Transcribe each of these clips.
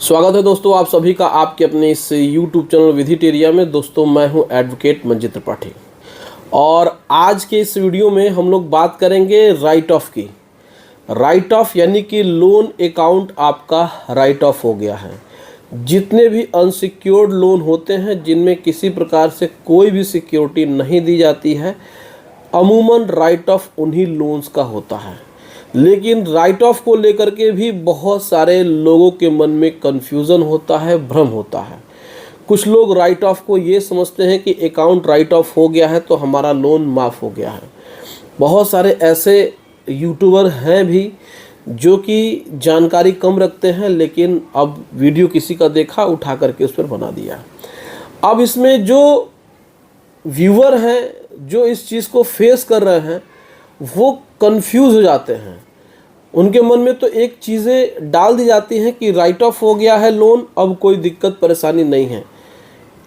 स्वागत है दोस्तों आप सभी का आपके अपने इस YouTube चैनल विधिटेरिया में। दोस्तों मैं हूं एडवोकेट मंजित त्रिपाठी और आज के इस वीडियो में हम लोग बात करेंगे राइट ऑफ की। राइट ऑफ यानी कि लोन अकाउंट आपका राइट ऑफ हो गया है। जितने भी अनसिक्योर्ड लोन होते हैं जिनमें किसी प्रकार से कोई भी सिक्योरिटी नहीं दी जाती है, अमूमन राइट ऑफ उन्हीं लोन्स का होता है। लेकिन राइट ऑफ को लेकर के भी बहुत सारे लोगों के मन में कन्फ्यूज़न होता है, भ्रम होता है। कुछ लोग राइट ऑफ को ये समझते हैं कि अकाउंट राइट ऑफ हो गया है तो हमारा लोन माफ़ हो गया है। बहुत सारे ऐसे यूट्यूबर हैं भी जो कि जानकारी कम रखते हैं, लेकिन अब वीडियो किसी का देखा उठा करके उस पर बना दिया। अब इसमें जो व्यूअर हैं जो इस चीज़ को फेस कर रहे हैं वो कंफ्यूज हो जाते हैं। उनके मन में तो एक चीज़ें डाल दी जाती हैं कि राइट ऑफ हो गया है लोन, अब कोई दिक्कत परेशानी नहीं है।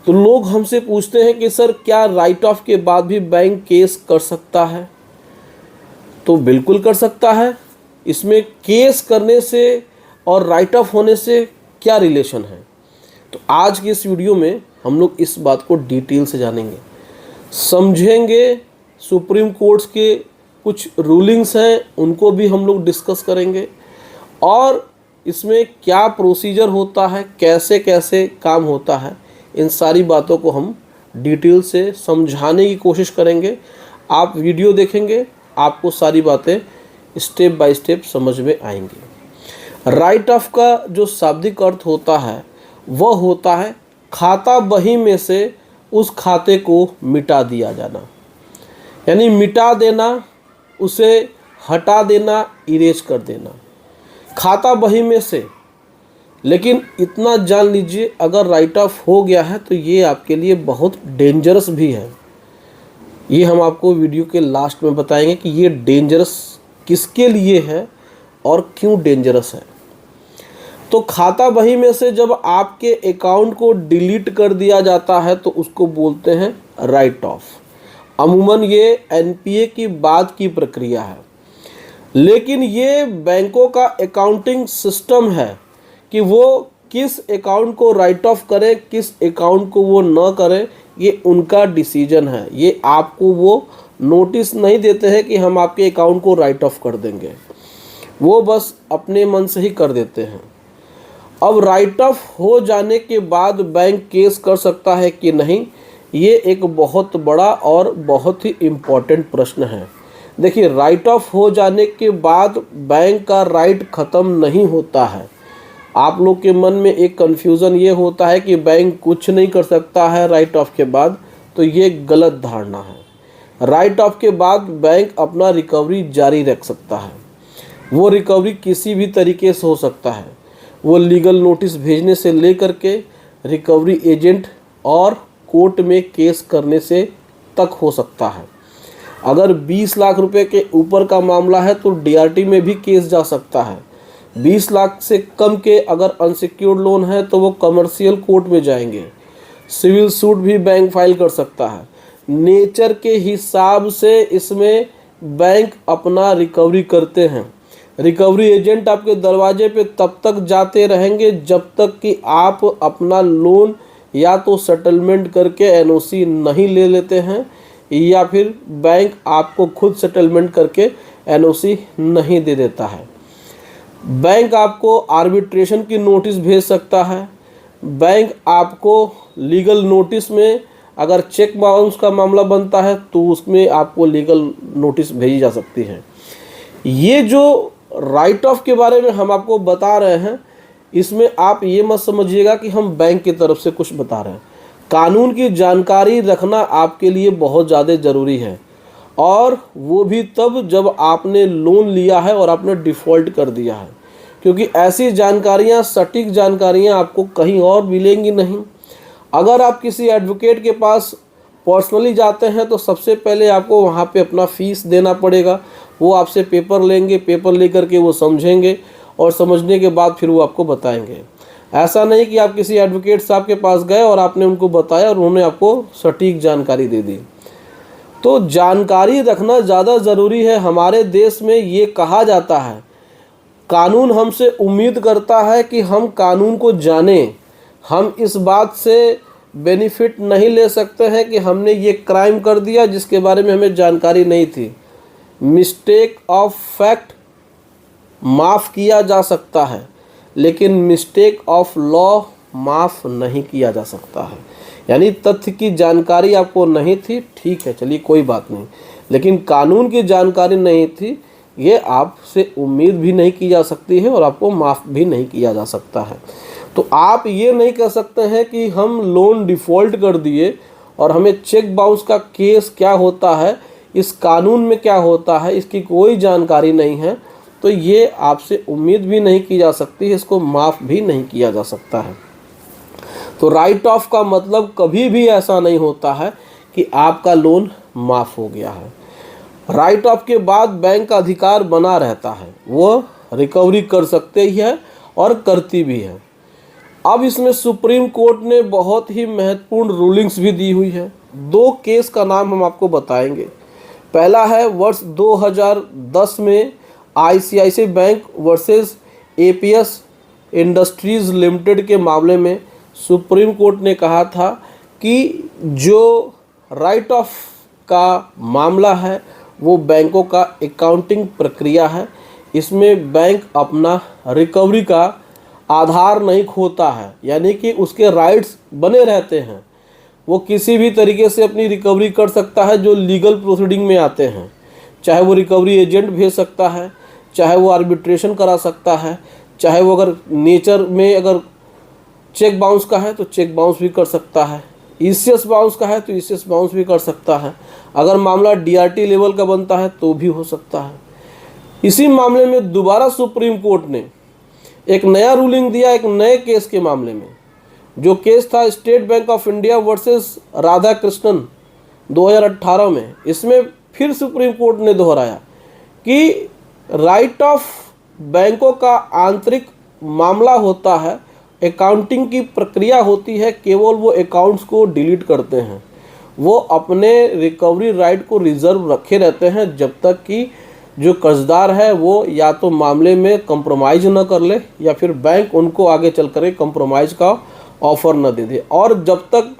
तो लोग हमसे पूछते हैं कि सर क्या राइट ऑफ के बाद भी बैंक केस कर सकता है? तो बिल्कुल कर सकता है। इसमें केस करने से और राइट ऑफ होने से क्या रिलेशन है? तो आज की इस वीडियो में हम लोग इस बात को डिटेल से जानेंगे, समझेंगे। सुप्रीम कोर्ट्स के कुछ रूलिंग्स हैं उनको भी हम लोग डिस्कस करेंगे और इसमें क्या प्रोसीजर होता है, कैसे कैसे काम होता है, इन सारी बातों को हम डिटेल से समझाने की कोशिश करेंगे। आप वीडियो देखेंगे आपको सारी बातें स्टेप बाय स्टेप समझ में आएंगी। राइट ऑफ का जो शाब्दिक अर्थ होता है वह होता है खाता बही में से उस खाते को मिटा दिया जाना, यानी मिटा देना, उसे हटा देना, इरेज कर देना खाता बही में से। लेकिन इतना जान लीजिए अगर राइट ऑफ हो गया है तो ये आपके लिए बहुत डेंजरस भी है। ये हम आपको वीडियो के लास्ट में बताएंगे कि ये डेंजरस किसके लिए है और क्यों डेंजरस है। तो खाता बही में से जब आपके अकाउंट को डिलीट कर दिया जाता है तो उसको बोलते हैं राइट ऑफ। अमूमन ये एनपीए की बाद की प्रक्रिया है, लेकिन ये बैंकों का अकाउंटिंग सिस्टम है कि वो किस अकाउंट को राइट ऑफ करें, किस अकाउंट को वो न करें, ये उनका डिसीजन है। ये आपको वो नोटिस नहीं देते हैं कि हम आपके अकाउंट को राइट ऑफ कर देंगे, वो बस अपने मन से ही कर देते हैं। अब राइट ऑफ हो जाने के बाद बैंक केस कर सकता है कि नहीं, ये एक बहुत बड़ा और बहुत ही इम्पोर्टेंट प्रश्न है। देखिए, राइट ऑफ हो जाने के बाद बैंक का राइट ख़त्म नहीं होता है। आप लोग के मन में एक कन्फ्यूज़न ये होता है कि बैंक कुछ नहीं कर सकता है राइट ऑफ के बाद, तो ये गलत धारणा है। राइट ऑफ के बाद बैंक अपना रिकवरी जारी रख सकता है। वो रिकवरी किसी भी तरीके से हो सकता है। वो लीगल नोटिस भेजने से लेकर के रिकवरी एजेंट और कोर्ट में केस करने से तक हो सकता है। अगर 20 लाख रुपए के ऊपर का मामला है तो डीआरटी में भी केस जा सकता है। 20 लाख से कम के अगर अनसिक्योर्ड लोन है तो वो कमर्शियल कोर्ट में जाएंगे। सिविल सूट भी बैंक फाइल कर सकता है। नेचर के हिसाब से इसमें बैंक अपना रिकवरी करते हैं। रिकवरी एजेंट आपके दरवाजे पे तब तक जाते रहेंगे जब तक कि आप अपना लोन या तो सेटलमेंट करके एनओसी नहीं ले लेते हैं या फिर बैंक आपको खुद सेटलमेंट करके एनओसी नहीं दे देता है। बैंक आपको आर्बिट्रेशन की नोटिस भेज सकता है। बैंक आपको लीगल नोटिस में अगर चेक बाउंस का मामला बनता है तो उसमें आपको लीगल नोटिस भेजी जा सकती है। ये जो राइट ऑफ के बारे में हम आपको बता रहे हैं, इसमें आप ये मत समझिएगा कि हम बैंक की तरफ से कुछ बता रहे हैं। कानून की जानकारी रखना आपके लिए बहुत ज़्यादा ज़रूरी है, और वो भी तब जब आपने लोन लिया है और आपने डिफ़ॉल्ट कर दिया है, क्योंकि ऐसी जानकारियाँ, सटीक जानकारियाँ आपको कहीं और मिलेंगी नहीं। अगर आप किसी एडवोकेट के पास पर्सनली जाते हैं तो सबसे पहले आपको वहाँ पे अपना फ़ीस देना पड़ेगा। वो आपसे पेपर लेंगे, पेपर लेकर के वो समझेंगे और समझने के बाद फिर वो आपको बताएंगे। ऐसा नहीं कि आप किसी एडवोकेट साहब के पास गए और आपने उनको बताया और उन्होंने आपको सटीक जानकारी दे दी। तो जानकारी रखना ज़्यादा ज़रूरी है। हमारे देश में ये कहा जाता है कानून हमसे उम्मीद करता है कि हम कानून को जानें। हम इस बात से बेनिफिट नहीं ले सकते हैं कि हमने ये क्राइम कर दिया जिसके बारे में हमें जानकारी नहीं थी। मिस्टेक ऑफ फैक्ट माफ़ किया जा सकता है, लेकिन मिस्टेक ऑफ लॉ माफ़ नहीं किया जा सकता है। यानी तथ्य की जानकारी आपको नहीं थी, ठीक है, चलिए कोई बात नहीं, लेकिन कानून की जानकारी नहीं थी, ये आपसे उम्मीद भी नहीं की जा सकती है और आपको माफ़ भी नहीं किया जा सकता है। तो आप ये नहीं कह सकते हैं कि हम लोन डिफ़ॉल्ट कर दिए और हमें चेक बाउंस का केस क्या होता है, इस कानून में क्या होता है, इसकी कोई जानकारी नहीं है, तो ये आपसे उम्मीद भी नहीं की जा सकती है, इसको माफ़ भी नहीं किया जा सकता है। तो राइट ऑफ का मतलब कभी भी ऐसा नहीं होता है कि आपका लोन माफ़ हो गया है। राइट ऑफ के बाद बैंक का अधिकार बना रहता है, वो रिकवरी कर सकते ही है और करती भी है। अब इसमें सुप्रीम कोर्ट ने बहुत ही महत्वपूर्ण रूलिंग्स भी दी हुई है। 2 केस का नाम हम आपको बताएंगे। पहला है वर्ष 2010 में ICICI bank versus APS industries limited के मामले में सुप्रीम कोर्ट ने कहा था कि जो राइट ऑफ का मामला है वो बैंकों का अकाउंटिंग प्रक्रिया है। इसमें बैंक अपना रिकवरी का आधार नहीं खोता है, यानी कि उसके राइट्स बने रहते हैं। वो किसी भी तरीके से अपनी रिकवरी कर सकता है जो लीगल प्रोसीडिंग में आते हैं। चाहे वो रिकवरी एजेंट भेज सकता है, चाहे वो आर्बिट्रेशन करा सकता है, चाहे वो अगर नेचर में अगर चेक बाउंस का है तो चेक बाउंस भी कर सकता है, ECS बाउंस का है तो ECS बाउंस भी कर सकता है, अगर मामला DRT लेवल का बनता है तो भी हो सकता है। इसी मामले में दोबारा सुप्रीम कोर्ट ने एक नया रूलिंग दिया एक नए केस के मामले में। जो केस था state bank of India versus Radha Krishnan 2018 में। इसमें फिर सुप्रीम कोर्ट ने दोहराया कि राइट ऑफ बैंकों का आंतरिक मामला होता है, अकाउंटिंग की प्रक्रिया होती है, केवल वो अकाउंट्स को डिलीट करते हैं। वो अपने रिकवरी राइट को रिजर्व रखे रहते हैं जब तक कि जो कर्जदार है वो या तो मामले में कंप्रोमाइज़ न कर ले या फिर बैंक उनको आगे चल कर कंप्रोमाइज़ का ऑफ़र न दे दे, और जब तक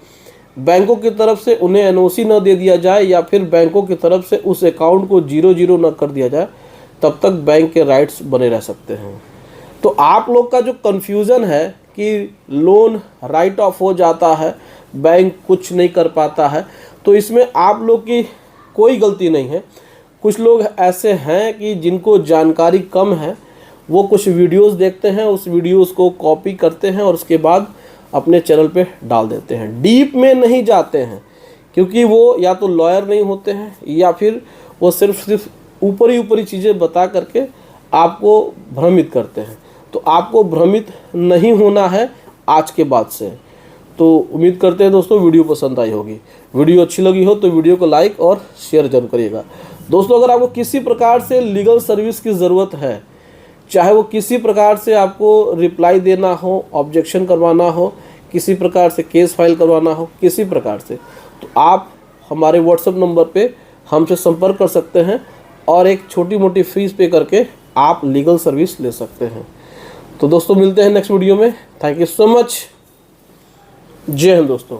बैंकों की तरफ से उन्हें NOC न दे दिया जाए या फिर बैंकों की तरफ से उस अकाउंट को 0-0 न कर दिया जाए, तब तक बैंक के राइट्स बने रह सकते हैं। तो आप लोग का जो कन्फ्यूज़न है कि लोन राइट ऑफ हो जाता है, बैंक कुछ नहीं कर पाता है, तो इसमें आप लोग की कोई गलती नहीं है। कुछ लोग ऐसे हैं कि जिनको जानकारी कम है, वो कुछ वीडियोस देखते हैं, उस वीडियोस को कॉपी करते हैं और उसके बाद अपने चैनल पे डाल देते हैं। डीप में नहीं जाते हैं क्योंकि वो या तो लॉयर नहीं होते हैं या फिर वो सिर्फ ऊपरी चीज़ें बता करके आपको भ्रमित करते हैं। तो आपको भ्रमित नहीं होना है आज के बाद से। तो उम्मीद करते हैं दोस्तों वीडियो पसंद आई होगी। वीडियो अच्छी लगी हो तो वीडियो को लाइक और शेयर जरूर करिएगा। दोस्तों अगर आपको किसी प्रकार से लीगल सर्विस की ज़रूरत है, चाहे वो किसी प्रकार से आपको रिप्लाई देना हो, ऑब्जेक्शन करवाना हो, किसी प्रकार से केस फाइल करवाना हो, किसी प्रकार से, तो आप हमारे व्हाट्सएप नंबर पे हमसे संपर्क कर सकते हैं और एक छोटी मोटी फीस पे करके आप लीगल सर्विस ले सकते हैं। तो दोस्तों मिलते हैं नेक्स्ट वीडियो में। Thank you so much. जय हिंद दोस्तों।